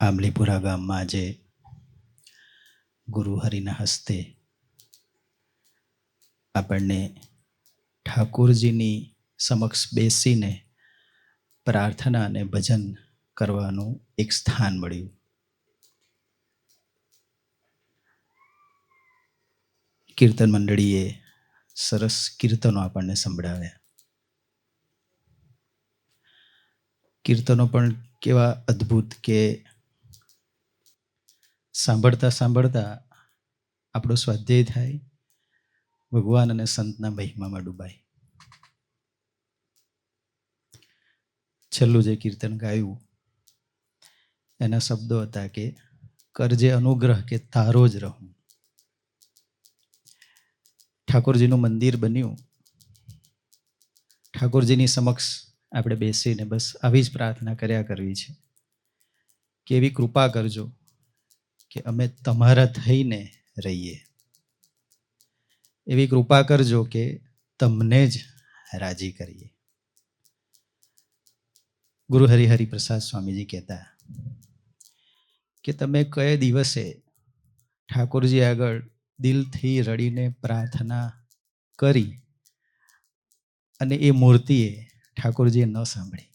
આંબલીપુરા ગામમાં આજે ગુરુ હરિના હસ્તે આપણને ઠાકોરજીની સમક્ષ બેસીને પ્રાર્થના અને ભજન કરવાનું એક સ્થાન મળ્યું. કીર્તન મંડળીએ સરસ કીર્તનો આપણને સંભળાવ્યા. કીર્તનો પણ કેવા અદ્ભુત કે સાંભળતા સાંભળતા આપણો સ્વાધ્યાય થાય, ભગવાન અને સંતના મહિમામાં ડૂબાય. છેલ્લું જે કીર્તન ગાયું એના શબ્દો હતા કે કરજે અનુગ્રહ કે તારો જ રહું. ઠાકોરજીનું મંદિર બન્યું, ઠાકોરજીની સમક્ષ આપણે બેસીને બસ આવી જ પ્રાર્થના કર્યા કરવી છે કે એવી કૃપા કરજો કે અમે તમારા થઈને રહીએ. એવી કૃપા કરજો કે તમને જ રાજી કરીએ. ગુરુ હરિપ્રસાદ સ્વામીજી કહેતા કે તમે કયા દિવસે ઠાકોરજી આગળ દિલથી રડીને પ્રાર્થના કરી અને એ મૂર્તિએ ઠાકોરજીએ ન સાંભળી.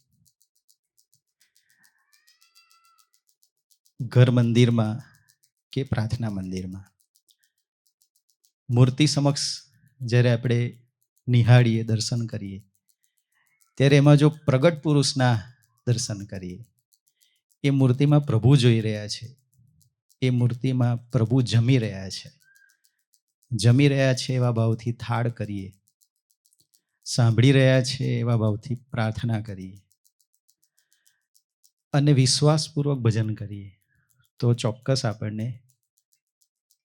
ઘર મંદિરમાં કે પ્રાર્થના મંદિરમાં મૂર્તિ સમક્ષ જ્યારે આપણે નિહાળીએ, દર્શન કરીએ, ત્યારે એમાં જો પ્રગટ પુરુષના દર્શન કરીએ, એ મૂર્તિમાં પ્રભુ જોઈ રહ્યા છે, એ મૂર્તિમાં પ્રભુ જમી રહ્યા છે. જમી રહ્યા છે એવા ભાવથી થાળ કરીએ, સાંભળી રહ્યા છે એવા ભાવથી પ્રાર્થના કરીએ અને વિશ્વાસપૂર્વક ભજન કરીએ તો ચોક્કસ આપણને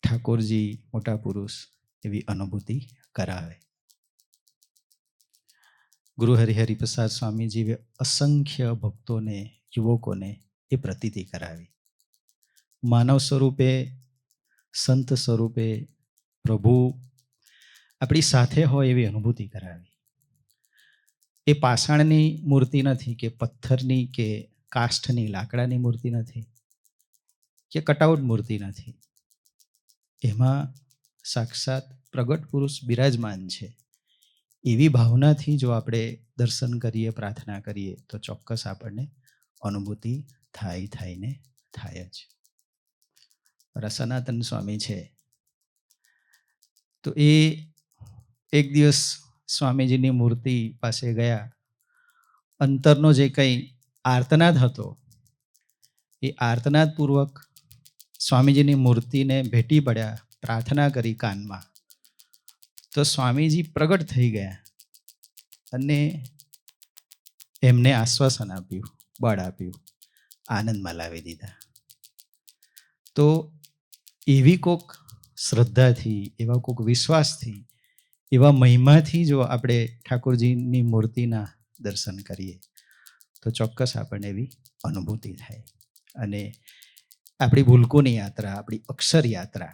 ઠાકોરજી મોટા પુરુષ એવી અનુભૂતિ કરાવે. ગુરુ હરિપ્રસાદ સ્વામીજીએ અસંખ્ય ભક્તોને, યુવકોને એ પ્રતીતિ કરાવી. માનવ સ્વરૂપે, સંત સ્વરૂપે પ્રભુ આપણી સાથે હોય એવી અનુભૂતિ કરાવી. એ પાષાણની મૂર્તિ નથી કે પથ્થરની કે કાષ્ઠની લાકડાની મૂર્તિ નથી કે કટાઉટ મૂર્તિ નથી. એમાં સાક્ષાત પ્રગટ પુરુષ બિરાજમાન છે. એવી ભાવનાથી જો આપણે દર્શન કરીએ, પ્રાર્થના કરીએ તો ચોક્કસ આપણને અનુભૂતિ થાય જ. સનાતન સ્વામી છે તો એ એક દિવસ સ્વામીજીની મૂર્તિ પાસે ગયા. અંતરનો જે કંઈ આર્તનાદ હતો એ આર્તનાદપૂર્વક સ્વામીજીની મૂર્તિને ભેટી પડ્યા, પ્રાર્થના કરી કાનમાં. તો સ્વામીજી પ્રગટ થઈ ગયા અને એમને આશ્વાસન આપ્યું, બળ આપ્યું, આનંદમાં લાવી દીધા. તો એવી કોક શ્રદ્ધાથી, એવા કોક વિશ્વાસથી, એવા મહિમાથી જો આપણે ઠાકોરજીની મૂર્તિના દર્શન કરીએ તો ચોક્કસ આપણને એવી અનુભૂતિ થાય. અને આપણી ભૂલકોની યાત્રા, આપણી અક્ષર યાત્રા,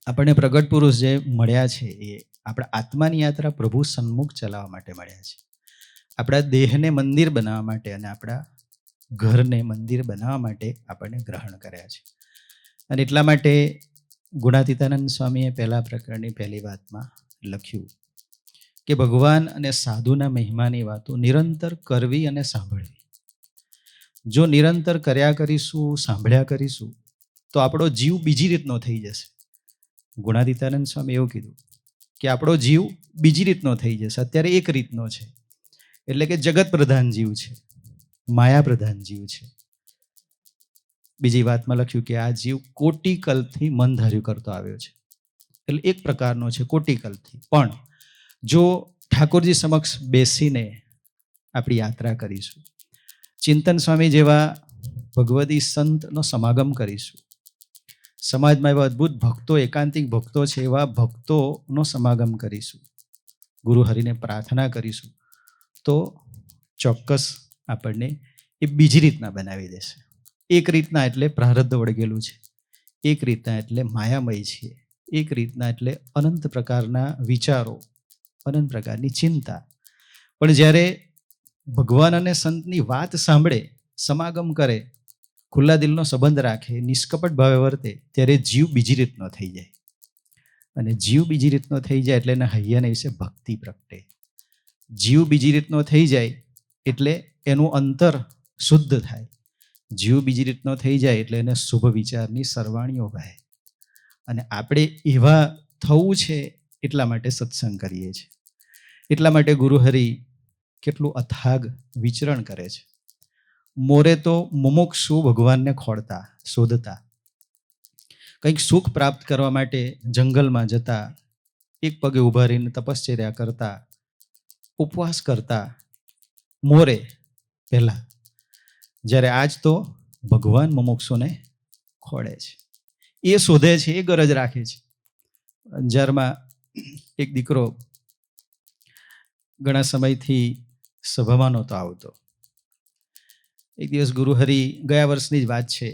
આપણને પ્રગટ પુરુષ જે મળ્યા છે એ આપણા આત્માની યાત્રા પ્રભુ સન્મુખ ચલાવવા માટે મળ્યા છે. આપણા દેહને મંદિર બનાવવા માટે અને આપણા ઘરને મંદિર બનાવવા માટે આપણને ગ્રહણ કર્યા છે. અને એટલા માટે ગુણાતીતાનંદ સ્વામીએ પહેલા પ્રકરણની પહેલી વાતમાં લખ્યું કે ભગવાન અને સાધુના મહિમાની વાતો નિરંતર કરવી અને સાંભળવી. જો નિરંતર કર્યા કરીશું, સાંભળ્યા કરીશું તો આપણો જીવ બીજી રીતનો થઈ જશે. ગુણાતીતાનંદ સ્વામી એવું કીધું કે આપણો જીવ બીજી રીતનો થઈ જશે. અત્યારે એક રીતનો છે, એટલે કે જગત પ્રધાન જીવ છે, માયા પ્રધાન જીવ છે. બીજી વાતમાં લખ્યું કે આ જીવ કોટિકલ્પથી મન ધાર્યું કરતો આવ્યો છે. એટલે એક પ્રકારનો છે કોટિકલ્પથી. પણ જો ઠાકોરજી સમક્ષ બેસીને આપણી યાત્રા કરીશું, ચિંતન સ્વામી જેવા ભગવદી સંતનો સમાગમ કરીશું, સમાજમાં એવા અદ્ભુત ભક્તો, એકાંતિક ભક્તો છે, એવા ભક્તોનો સમાગમ કરીશું, ગુરુ હરિને પ્રાર્થના કરીશું તો ચોક્કસ આપણને એ બીજી રીતના બનાવી દેશે. એક રીતના એટલે પ્રારબ્ધ વળગેલું છે, એક રીતના એટલે માયામય છે, એક રીતના એટલે અનંત પ્રકારના વિચારો, અનંત પ્રકારની ચિંતા. પણ જ્યારે ભગવાન અને સંતની વાત સાંભળે, સમાગમ કરે, ખુલ્લા દિલનો સંબંધ રાખે, નિષ્કપટ ભાવે વર્તે, ત્યારે જીવ બીજી રીતનો થઈ જાય. અને જીવ બીજી રીતનો થઈ જાય એટલે એના હૈયાને વિશે ભક્તિ પ્રગટે. જીવ બીજી રીતનો થઈ જાય એટલે એનું અંતર શુદ્ધ થાય. જીવ બીજી રીતનો થઈ જાય એટલે એને શુભ વિચારની સરવાણીઓ વહે. અને આપણે એવા થવું છે એટલા માટે સત્સંગ કરીએ છીએ. એટલા માટે ગુરુહરિ કેટલું અથાગ વિચરણ કરે છે. મોરે તો મુમુક્ષુ ભગવાનને ખોળતા, શોધતા, કંઈક સુખ પ્રાપ્ત કરવા માટે જંગલમાં જતા, એક પગે ઊભા રહીને તપશ્ચર્યા કરતા, ઉપવાસ કરતા મોરે પહેલા, જ્યારે આજ તો ભગવાન મુમુક્ષુને ખોળે છે, એ શોધે છે, એ ગરજ રાખે છે. અંજારમાં એક દીકરો ઘણા સમયથી સભામાં નહોતો આવતો. એક દિવસ ગુરુહરિ, ગયા વર્ષની જ વાત છે,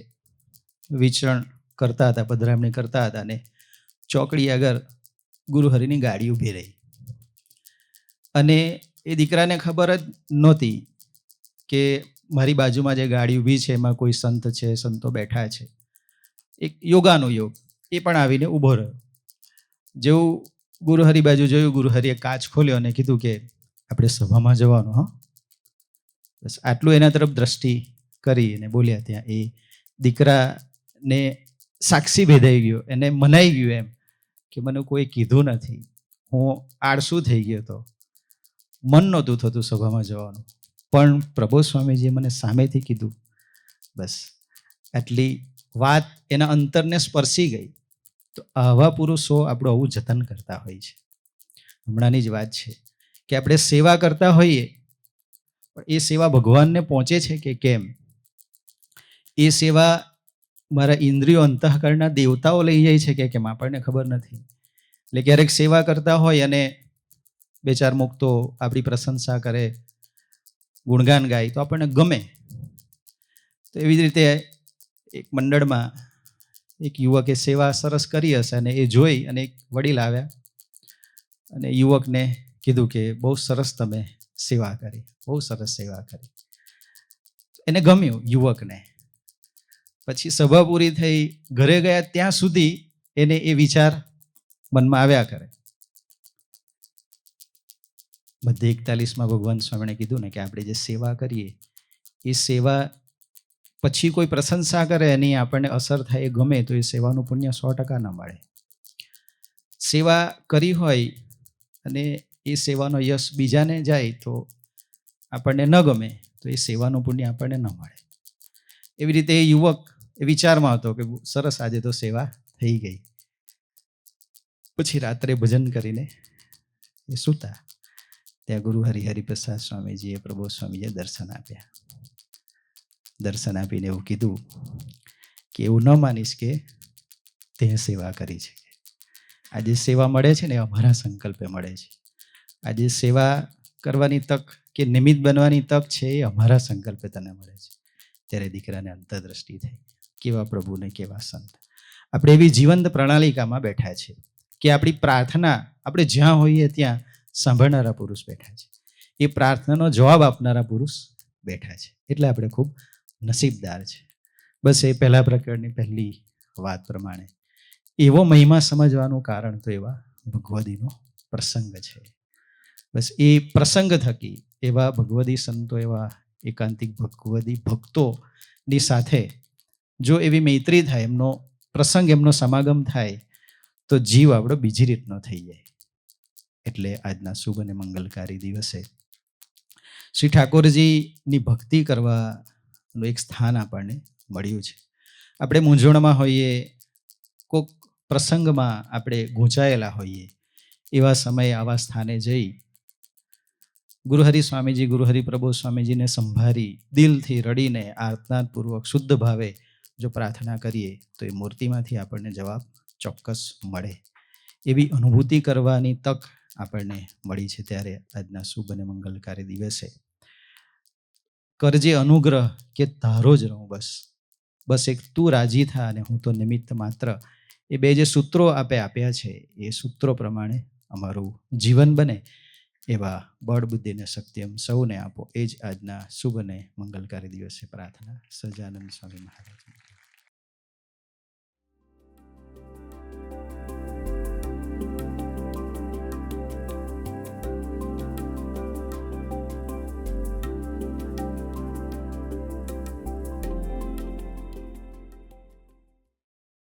વિચરણ કરતા હતા, પધરામણી કરતા હતા, અને ચોકડી આગળ ગુરુહરિની ગાડી ઊભી રહી. અને એ દીકરાને ખબર જ નહોતી કે મારી બાજુમાં જે ગાડી ઊભી છે એમાં કોઈ સંત છે, સંતો બેઠા છે. એક યોગાનો યોગ, એ પણ આવીને ઊભો રહ્યો. જેવું ગુરુહરિ બાજુ જોયું, ગુરુહરિએ કાચ ખોલ્યો અને કીધું કે આપણે સભામાં જવાનું. હા, બસ આટલું એના તરફ દ્રષ્ટિ કરી અને બોલ્યા. ત્યાં એ દીકરાને સાક્ષી ભેદાઈ ગયો, એને મનાઈ ગયું એમ કે મને કોઈ કીધું નથી, હું આળસુ થઈ ગયો હતો, મન નહોતું થતું સભામાં જવાનું, પણ પ્રભુ સ્વામીજીએ મને સામેથી કીધું. બસ આટલી વાત એના અંતરને સ્પર્શી ગઈ. તો આવા પુરુષો આપણું આવું જતન કરતા હોય છે. હમણાંની જ વાત છે કે આપણે સેવા કરતા હોઈએ, પણ એ સેવા ભગવાનને પહોંચે છે કે કેમ, એ સેવા મારા ઇન્દ્રિયો અંતઃકરણના દેવતાઓ લઈ જાય છે કે કેમ, આપણને ખબર નથી. એટલે ક્યારેક સેવા કરતા હોય અને બે ચાર મુક્તો આપણી પ્રશંસા કરે, ગુણગાન ગાય, તો આપણને ગમે. તો એવી જ રીતે એક મંડળમાં એક યુવકે સેવા સરસ કરી હશે અને એ જોઈ અને એક વડીલ આવ્યા અને યુવકને કીધું કે બહુ સરસ તમે સેવા કરી, બહુ સરસ સેવા કરી. એને ગમ્યું યુવકને. પછી સભા પૂરી થઈ, ઘરે ગયા ત્યાં સુધી એને એ વિચાર મનમાં આવ્યા કરે. બધે 41માં ભગવાન સ્વામીને કીધું ને કે આપણે જે સેવા કરીએ એ સેવા પછી કોઈ પ્રશંસા કરે, એની આપણને અસર થાય, એ ગમે, તો એ સેવાનું પુણ્ય 100% ન મળે. સેવા કરી હોય અને એ સેવાનો યશ બીજાને જાય તો આપણને ન ગમે, તો એ સેવાનું પુણ્ય આપણને ન મળે. એવી રીતે એ યુવક એ વિચારમાં હતો કે સરસ, આજે તો સેવા થઈ ગઈ. પછી રાત્રે ભજન કરીને એ સૂતા. ત્યાં ગુરુ હરિપ્રસાદ સ્વામીજીએ, પ્રભુ સ્વામીજીએ દર્શન આપ્યા. દર્શન આપીને એવું કીધું કે એવું ન માનીશ કે તે સેવા કરી છે. આજે સેવા મળે છે ને એ અમારા સંકલ્પે મળે છે. આજે સેવા કરવાની તક કે નિમિત્ત બનવાની તક છે એ અમારા સંકલ્પે તને મળે છે. ત્યારે દીકરાને અંતરદ્રષ્ટિ થઈ, કેવા પ્રભુ ને કેવા સંત. આપણે એવી જીવંત પ્રણાલિકામાં બેઠા છે કે આપણી પ્રાર્થના આપણે જ્યાં હોઈએ ત્યાં સાંભળનારા પુરુષ બેઠા છે, એ પ્રાર્થનાનો જવાબ આપનારા પુરુષ બેઠા છે. એટલે આપણે ખૂબ નસીબદાર છે. બસ એ પહેલા પ્રકરણની પહેલી વાત પ્રમાણે એવો મહિમા સમજવાનું કારણ તો એવા ભગવદીનો પ્રસંગ છે. બસ એ પ્રસંગ થકી એવા ભગવદી સંતો, એવા એકાંતિક ભગવદી ભક્તોની સાથે જો એવી મૈત્રી થાય, એમનો પ્રસંગ, એમનો સમાગમ થાય, તો જીવ આપણો બીજી રીતનો થઈ જાય. એટલે આજના શુભ અને મંગલકારી દિવસે શ્રી ઠાકોરજીની ભક્તિ કરવાનું એક સ્થાન આપણને મળ્યું છે. આપણે મૂંઝવણમાં હોઈએ, કોઈક પ્રસંગમાં આપણે ગૂંચાયેલા હોઈએ, એવા સમયે આવા સ્થાને જઈ ગુરુહરિ સ્વામીજી, ગુરુહરિ પ્રભુ સ્વામીજીને સંભાળી દિલથી રડીને આર્તનાદપૂર્વક શુદ્ધ ભાવે જો પ્રાર્થના કરીએ તો એ મૂર્તિમાંથી આપણને જવાબ ચોક્કસ મળે. એવી અનુભૂતિ કરવાની તક આપણને મળી છે. ત્યારે આજના શુભ અને મંગલકારી દિવસે કરજે અનુગ્રહ કે તારો જ રહું, બસ બસ એક તું રાજી થા અને હું તો નિમિત્ત માત્ર. એ બે જે સૂત્રો આપે આપ્યા છે, એ સૂત્રો પ્રમાણે અમારું જીવન બને એવા બળ બુદ્ધિ અને શક્તિ એમ સૌને આપો. એ જ આજના શુભ અને મંગલકારી દિવસે પ્રાર્થના. સહજાનંદ સ્વામી મહારાજ.